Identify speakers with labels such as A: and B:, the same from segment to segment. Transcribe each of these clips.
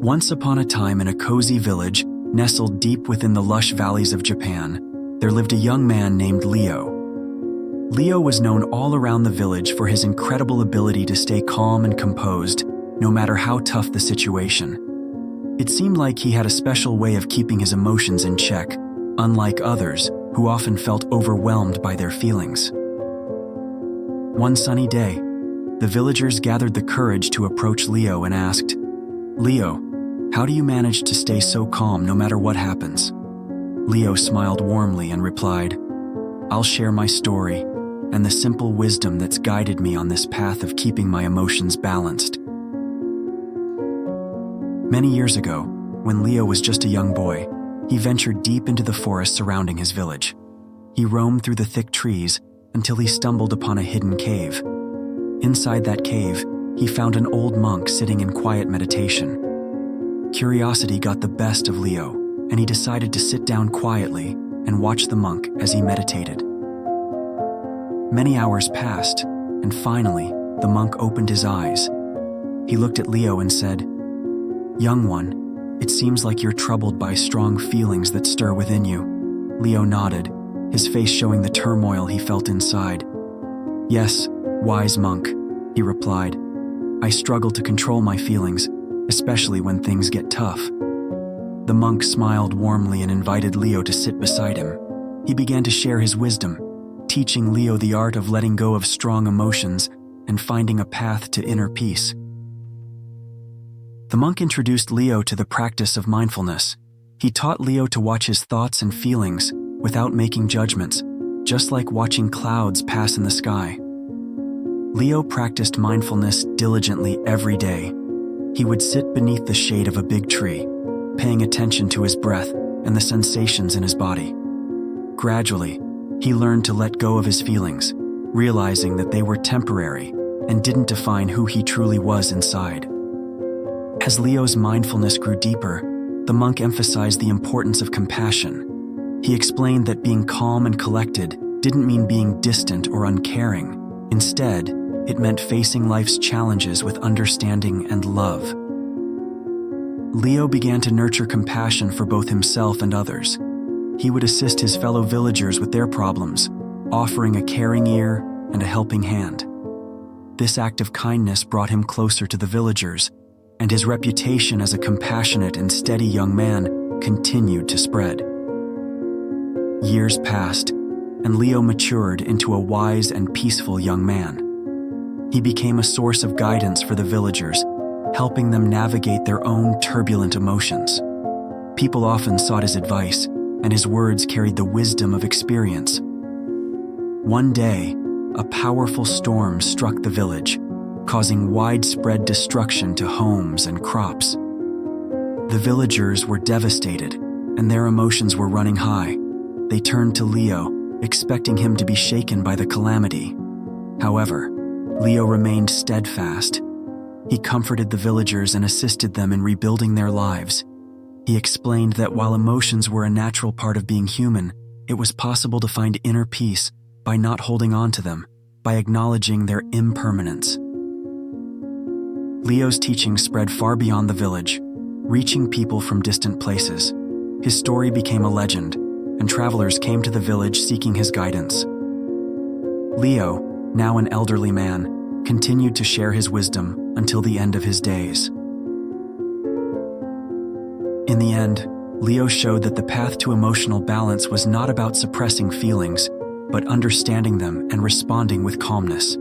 A: Once upon a time, in a cozy village nestled deep within the lush valleys of Japan, there lived a young man named Leo. Leo was known all around the village for his incredible ability to stay calm and composed, no matter how tough the situation. It seemed like he had a special way of keeping his emotions in check, unlike others who often felt overwhelmed by their feelings. One sunny day, the villagers gathered the courage to approach Leo and asked, "Leo, how do you manage to stay so calm no matter what happens?" Leo smiled warmly and replied, "I'll share my story and the simple wisdom that's guided me on this path of keeping my emotions balanced." Many years ago, when Leo was just a young boy, he ventured deep into the forest surrounding his village. He roamed through the thick trees until he stumbled upon a hidden cave. Inside that cave, he found an old monk sitting in quiet meditation. Curiosity got the best of Leo, and he decided to sit down quietly and watch the monk as he meditated. Many hours passed, and finally, the monk opened his eyes. He looked at Leo and said, "Young one, it seems like you're troubled by strong feelings that stir within you." Leo nodded, his face showing the turmoil he felt inside. "Yes, wise monk," he replied. "I struggle to control my feelings, especially when things get tough." The monk smiled warmly and invited Leo to sit beside him. He began to share his wisdom, teaching Leo the art of letting go of strong emotions and finding a path to inner peace. The monk introduced Leo to the practice of mindfulness. He taught Leo to watch his thoughts and feelings without making judgments, just like watching clouds pass in the sky. Leo practiced mindfulness diligently every day. He would sit beneath the shade of a big tree, paying attention to his breath and the sensations in his body. Gradually, he learned to let go of his feelings, realizing that they were temporary and didn't define who he truly was inside. As Leo's mindfulness grew deeper, the monk emphasized the importance of compassion. He explained that being calm and collected didn't mean being distant or uncaring. Instead, it meant facing life's challenges with understanding and love. Leo began to nurture compassion for both himself and others. He would assist his fellow villagers with their problems, offering a caring ear and a helping hand. This act of kindness brought him closer to the villagers, and his reputation as a compassionate and steady young man continued to spread. Years passed, and Leo matured into a wise and peaceful young man. He became a source of guidance for the villagers, helping them navigate their own turbulent emotions. People often sought his advice, and his words carried the wisdom of experience. One day, a powerful storm struck the village, causing widespread destruction to homes and crops. The villagers were devastated, and their emotions were running high. They turned to Leo, expecting him to be shaken by the calamity. However, Leo remained steadfast. He comforted the villagers and assisted them in rebuilding their lives. He explained that while emotions were a natural part of being human, it was possible to find inner peace by not holding on to them, by acknowledging their impermanence. Leo's teachings spread far beyond the village, reaching people from distant places. His story became a legend, and travelers came to the village seeking his guidance. Leo, now an elderly man, continued to share his wisdom until the end of his days. In the end, Leo showed that the path to emotional balance was not about suppressing feelings, but understanding them and responding with calmness.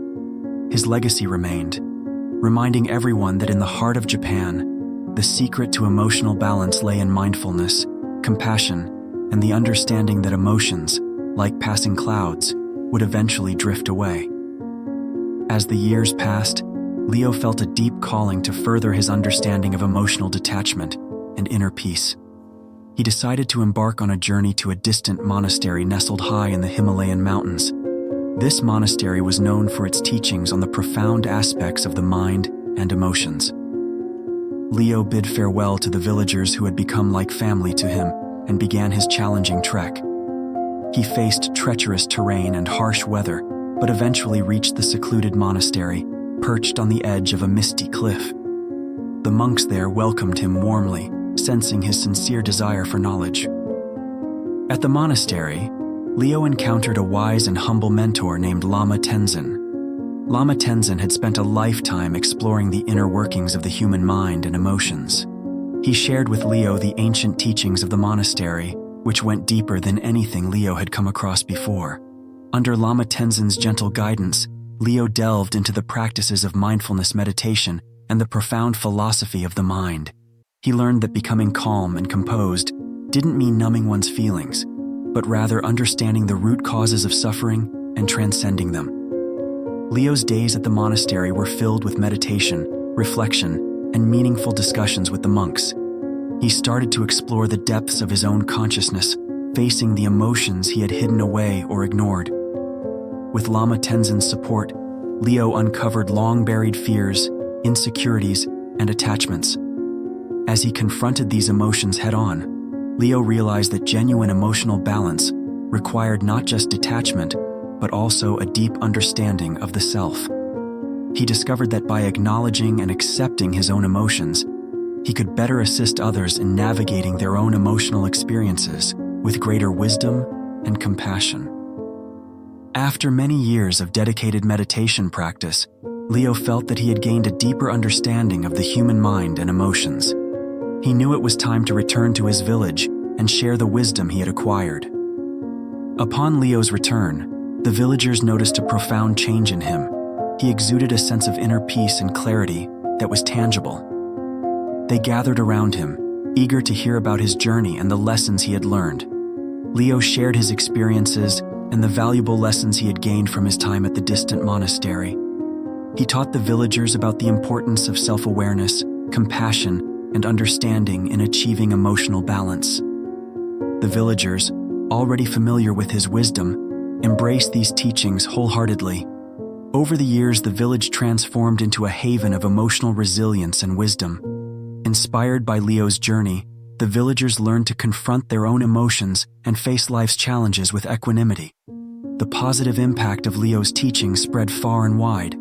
A: His legacy remained, reminding everyone that in the heart of Japan, the secret to emotional balance lay in mindfulness, compassion, and the understanding that emotions, like passing clouds, would eventually drift away. As the years passed, Leo felt a deep calling to further his understanding of emotional detachment and inner peace. He decided to embark on a journey to a distant monastery nestled high in the Himalayan mountains. This monastery was known for its teachings on the profound aspects of the mind and emotions. Leo bid farewell to the villagers who had become like family to him and began his challenging trek. He faced treacherous terrain and harsh weather, but eventually reached the secluded monastery, perched on the edge of a misty cliff. The monks there welcomed him warmly, sensing his sincere desire for knowledge. At the monastery, Leo encountered a wise and humble mentor named Lama Tenzin. Lama Tenzin had spent a lifetime exploring the inner workings of the human mind and emotions. He shared with Leo the ancient teachings of the monastery, which went deeper than anything Leo had come across before. Under Lama Tenzin's gentle guidance, Leo delved into the practices of mindfulness meditation and the profound philosophy of the mind. He learned that becoming calm and composed didn't mean numbing one's feelings, but rather understanding the root causes of suffering and transcending them. Leo's days at the monastery were filled with meditation, reflection, and meaningful discussions with the monks. He started to explore the depths of his own consciousness, facing the emotions he had hidden away or ignored. With Lama Tenzin's support, Leo uncovered long-buried fears, insecurities, and attachments. As he confronted these emotions head-on, Leo realized that genuine emotional balance required not just detachment, but also a deep understanding of the self. He discovered that by acknowledging and accepting his own emotions, he could better assist others in navigating their own emotional experiences with greater wisdom and compassion. After many years of dedicated meditation practice, Leo felt that he had gained a deeper understanding of the human mind and emotions. He knew it was time to return to his village and share the wisdom he had acquired. Upon Leo's return, the villagers noticed a profound change in him. He exuded a sense of inner peace and clarity that was tangible. They gathered around him, eager to hear about his journey and the lessons he had learned. Leo shared his experiences and the valuable lessons he had gained from his time at the distant monastery. He taught the villagers about the importance of self-awareness, compassion, and understanding in achieving emotional balance. The villagers, already familiar with his wisdom, embraced these teachings wholeheartedly. Over the years, the village transformed into a haven of emotional resilience and wisdom. Inspired by Leo's journey, the villagers learned to confront their own emotions and face life's challenges with equanimity. The positive impact of Leo's teachings spread far and wide,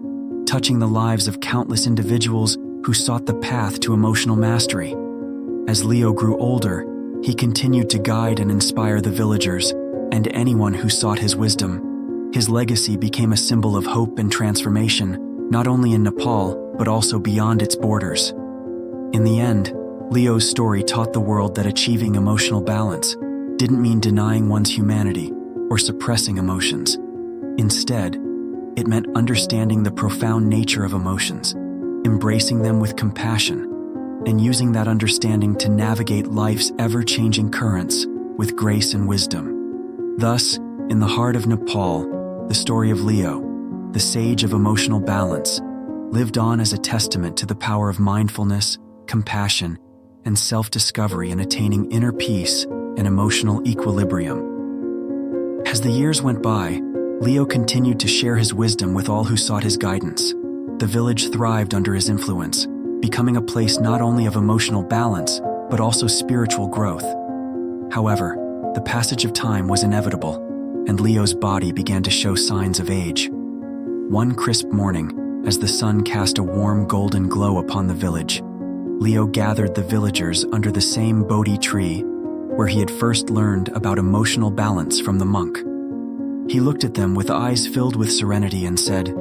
A: touching the lives of countless individuals who sought the path to emotional mastery. As Leo grew older, he continued to guide and inspire the villagers and anyone who sought his wisdom. His legacy became a symbol of hope and transformation, not only in Nepal, but also beyond its borders. In the end, Leo's story taught the world that achieving emotional balance didn't mean denying one's humanity or suppressing emotions. Instead, it meant understanding the profound nature of emotions, embracing them with compassion, and using that understanding to navigate life's ever-changing currents with grace and wisdom. Thus, in the heart of Nepal, the story of Leo, the sage of emotional balance, lived on as a testament to the power of mindfulness, compassion, and self-discovery in attaining inner peace and emotional equilibrium. As the years went by, Leo continued to share his wisdom with all who sought his guidance. The village thrived under his influence, becoming a place not only of emotional balance, but also spiritual growth. However, the passage of time was inevitable, and Leo's body began to show signs of age. One crisp morning, as the sun cast a warm golden glow upon the village, Leo gathered the villagers under the same Bodhi tree where he had first learned about emotional balance from the monk. He looked at them with eyes filled with serenity and said,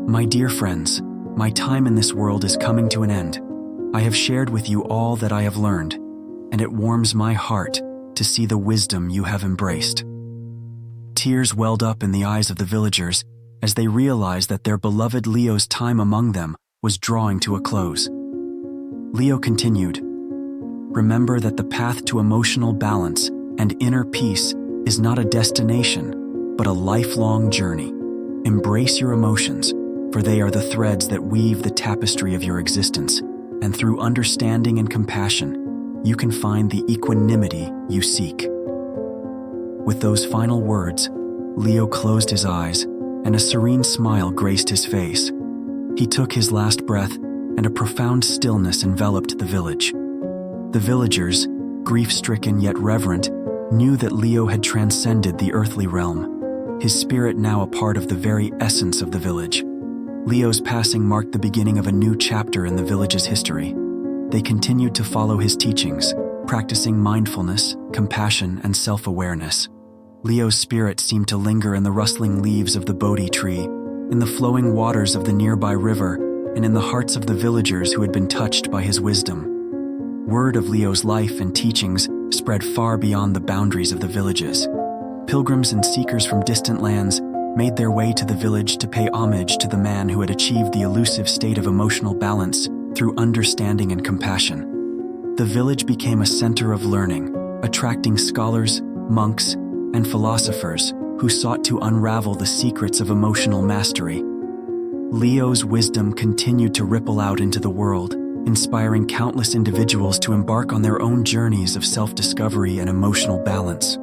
A: "My dear friends, my time in this world is coming to an end. I have shared with you all that I have learned, and it warms my heart to see the wisdom you have embraced." Tears welled up in the eyes of the villagers as they realized that their beloved Leo's time among them was drawing to a close. Leo continued, "Remember that the path to emotional balance and inner peace is not a destination, but a lifelong journey. Embrace your emotions, for they are the threads that weave the tapestry of your existence, and through understanding and compassion, you can find the equanimity you seek." With those final words, Leo closed his eyes, and a serene smile graced his face. He took his last breath, and a profound stillness enveloped the village. The villagers, grief-stricken yet reverent, knew that Leo had transcended the earthly realm, his spirit now a part of the very essence of the village. Leo's passing marked the beginning of a new chapter in the village's history, they continued to follow his teachings, practicing mindfulness, compassion, and self-awareness. Leo's spirit seemed to linger in the rustling leaves of the Bodhi tree, in the flowing waters of the nearby river, and in the hearts of the villagers who had been touched by his wisdom. Word of Leo's life and teachings spread far beyond the boundaries of the villages. Pilgrims and seekers from distant lands made their way to the village to pay homage to the man who had achieved the elusive state of emotional balance through understanding and compassion. The village became a center of learning, attracting scholars, monks, and philosophers who sought to unravel the secrets of emotional mastery. Leo's wisdom continued to ripple out into the world, inspiring countless individuals to embark on their own journeys of self-discovery and emotional balance.